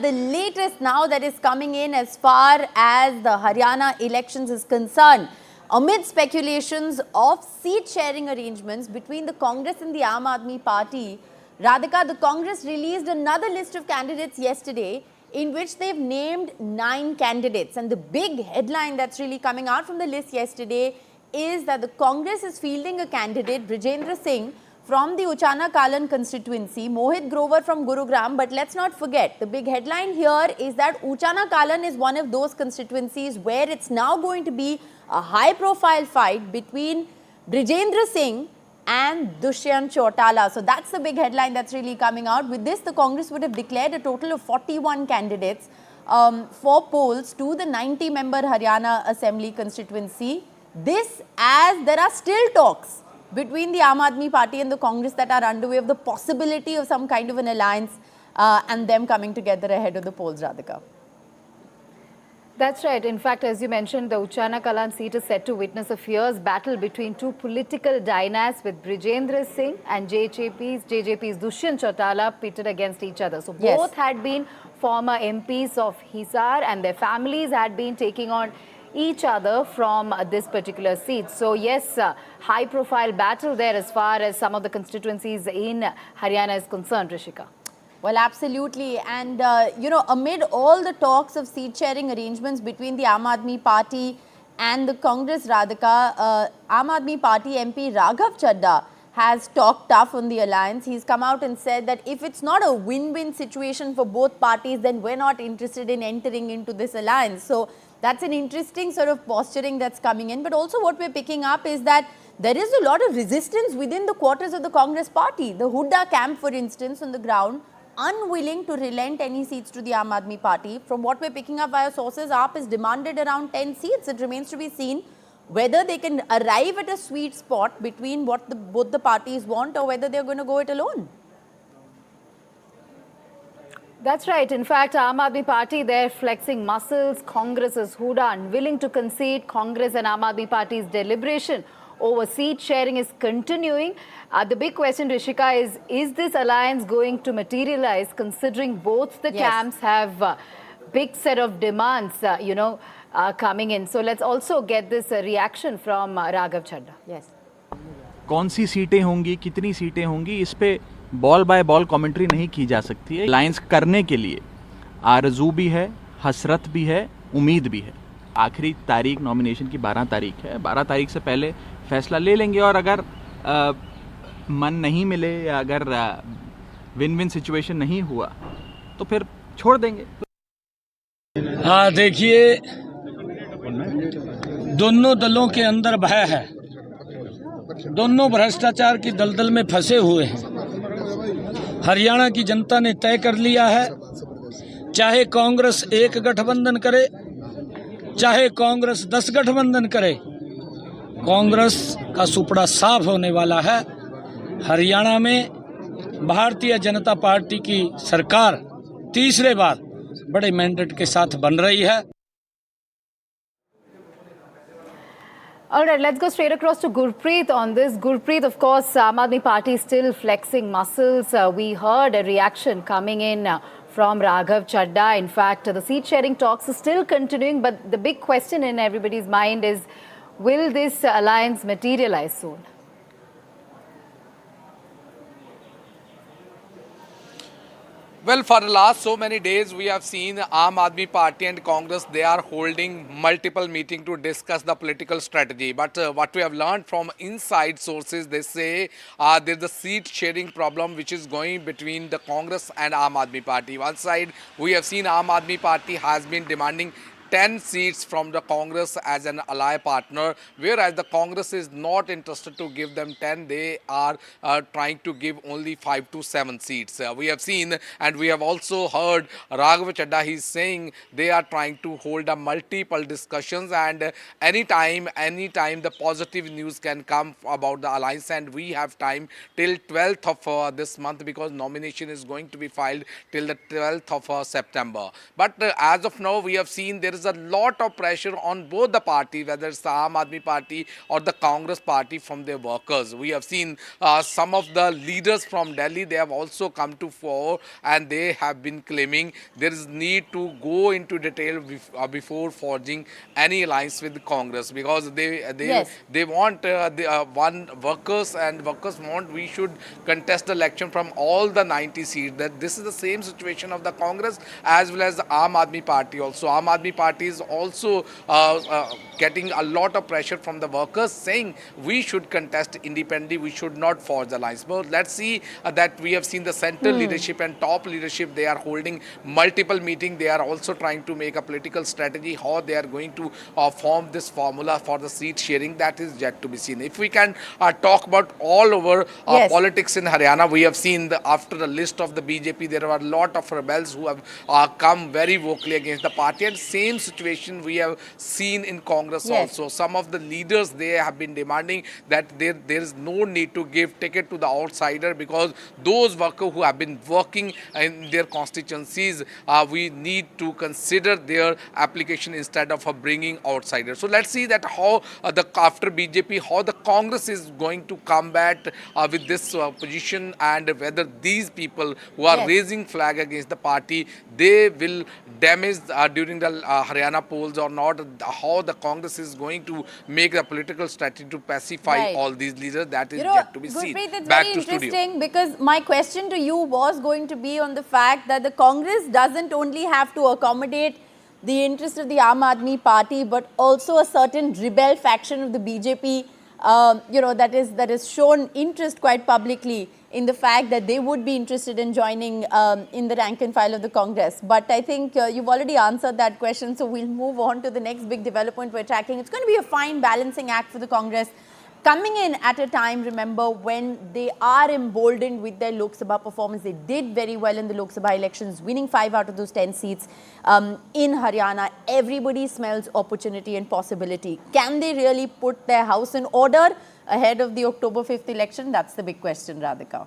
The latest now that is coming in as far as the Haryana elections is concerned, amid speculations of seat sharing arrangements between the Congress and the Aam Aadmi Party, Radhika, the Congress released another list of candidates yesterday in which they've named 9 candidates. And the big headline that's really coming out from the list yesterday is that the Congress is fielding a candidate, Brijendra Singh, from the Uchana Kalan constituency, Mohit Grover from Gurugram. But let's not forget, the big headline here is that Uchana Kalan is one of those constituencies where it's now going to be a high-profile fight between Brijendra Singh and Dushyant Chautala. So that's the big headline that's really coming out. With this, the Congress would have declared a total of 41 candidates for polls to the 90-member Haryana Assembly constituency. This as there are still talks between the Aam Aadmi Party and the Congress that are underway of the possibility of some kind of an alliance and them coming together ahead of the polls, Radhika. That's right. In fact, as you mentioned, the Uchana Kalan seat is set to witness a fierce battle between two political dynasts with Brijendra Singh and JJP's Dushyant Chautala pitted against each other. So both had been former MPs of Hisar and their families had been taking on each other from this particular seat. So yes, high profile battle there as far as some of the constituencies in Haryana is concerned, Rishika. Well, absolutely. And, amid all the talks of seat sharing arrangements between the Aam Aadmi Party and the Congress, Radhika, Aam Aadmi Party MP Raghav Chadha has talked tough on the alliance. He's come out and said that if it's not a win-win situation for both parties, then we're not interested in entering into this alliance. So that's an interesting sort of posturing that's coming in. But also what we're picking up is that there is a lot of resistance within the quarters of the Congress party. The Hooda camp, for instance, on the ground, unwilling to relent any seats to the Aam Aadmi Party. From what we're picking up via sources, AAP is demanded around 10 seats. It remains to be seen whether they can arrive at a sweet spot between what both the parties want or whether they're going to go it alone. That's right. In fact, Aam Aadmi Party, they're flexing muscles. Congress's Hooda unwilling to concede. Congress and Aam Aadmi Party's deliberation over seat sharing is continuing. The big question, Rishika, is this alliance going to materialize considering both the camps have a big set of demands, coming in? So let's also get this reaction from Raghav Chadha. Yes. कौन सी सीटें होंगी, कितनी सीटें होंगी, इस पे ball by ball commentary नहीं की जा सकती है. अलायंस करने के लिए आरजू भी है, हसरत भी है, उम्मीद भी है. आखिरी तारीख नॉमिनेशन की 12 तारीख है. 12 तारीख से पहले फैसला ले लेंगे और अगर मन नहीं मिले या अगर विन विन सिचुएशन नहीं हुआ तो फिर छोड़ देंगे. हाँ, देखिए, दोनों दलों के अंदर भय है. दोनों भ्रष्टाचार की दलदल में फंसे हुए हैं. हरियाणा की जनता ने तय कर लिया है, चाहे कांग्रेस एक गठबंधन करे, चाहे कांग्रेस 10 गठबंधन करे, कांग्रेस का सुपड़ा साफ होने वाला है. हरियाणा में भारतीय जनता पार्टी की सरकार तीसरे बार बड़े मैंडेट के साथ बन रही है. All right, let's go straight across to Gurpreet on this. Gurpreet, of course, Aam Aadmi Party is still flexing muscles. We heard a reaction coming in from Raghav Chadha. In fact, the seat sharing talks are still continuing, but the big question in everybody's mind is, will this alliance materialize soon? Well, for the last so many days, we have seen Aam Aadmi Party and Congress, they are holding multiple meetings to discuss the political strategy. But what we have learned from inside sources, they say there's a seat sharing problem which is going between the Congress and Aam Aadmi Party. One side, we have seen Aam Aadmi Party has been demanding 10 seats from the Congress as an ally partner, whereas the Congress is not interested to give them 10. They are trying to give only 5 to 7 seats. We have seen and we have also heard Raghav Chadha, he's saying they are trying to hold a multiple discussions, and anytime the positive news can come about the alliance, and we have time till 12th of this month because nomination is going to be filed till the 12th of September. But as of now, we have seen there is is a lot of pressure on both the party, whether it's the Aam Aadmi Party or the Congress Party, from their workers. We have seen some of the leaders from Delhi, they have also come to fore, and they have been claiming there is need to go into detail before forging any alliance with Congress, because Yes. they want one workers, and workers want we should contest the election from all the 90 seats. That this is the same situation of the Congress as well as the Aam Aadmi Party also. Aam Aadmi Party is also getting a lot of pressure from the workers, saying we should contest independently, we should not forge the alliance. But let's see that we have seen the central leadership and top leadership, they are holding multiple meetings. They are also trying to make a political strategy, how they are going to form this formula for the seat sharing. That is yet to be seen. If we can talk about all over Yes. politics in Haryana, we have seen after the list of the BJP, there are a lot of rebels who have come very vocally against the party, and same situation we have seen in Congress Yes. also. Some of the leaders, they have been demanding that there is no need to give ticket to the outsider, because those workers who have been working in their constituencies, we need to consider their application instead of bringing outsiders. So let's see that how after BJP, how the Congress is going to combat with this position, and whether these people who are Yes. raising flag against the party, they will damage during the Haryana polls or not. How the Congress is going to make a political strategy to pacify Right. all these leaders, that is You know, yet to be seen. Gurpreet, it's Back very to studio. interesting, because my question to you was going to be on the fact that the Congress doesn't only have to accommodate the interest of the Aam Aadmi Party, but also a certain rebel faction of the BJP, that is shown interest quite publicly in the fact that they would be interested in joining in the rank and file of the Congress. But I think you've already answered that question, so we'll move on to the next big development we're tracking. It's going to be a fine balancing act for the Congress, coming in at a time, remember, when they are emboldened with their Lok Sabha performance. They did very well in the Lok Sabha elections, winning 5 out of those 10 seats in Haryana. Everybody smells opportunity and possibility. Can they really put their house in order ahead of the October 5th election? That's the big question, Radhika.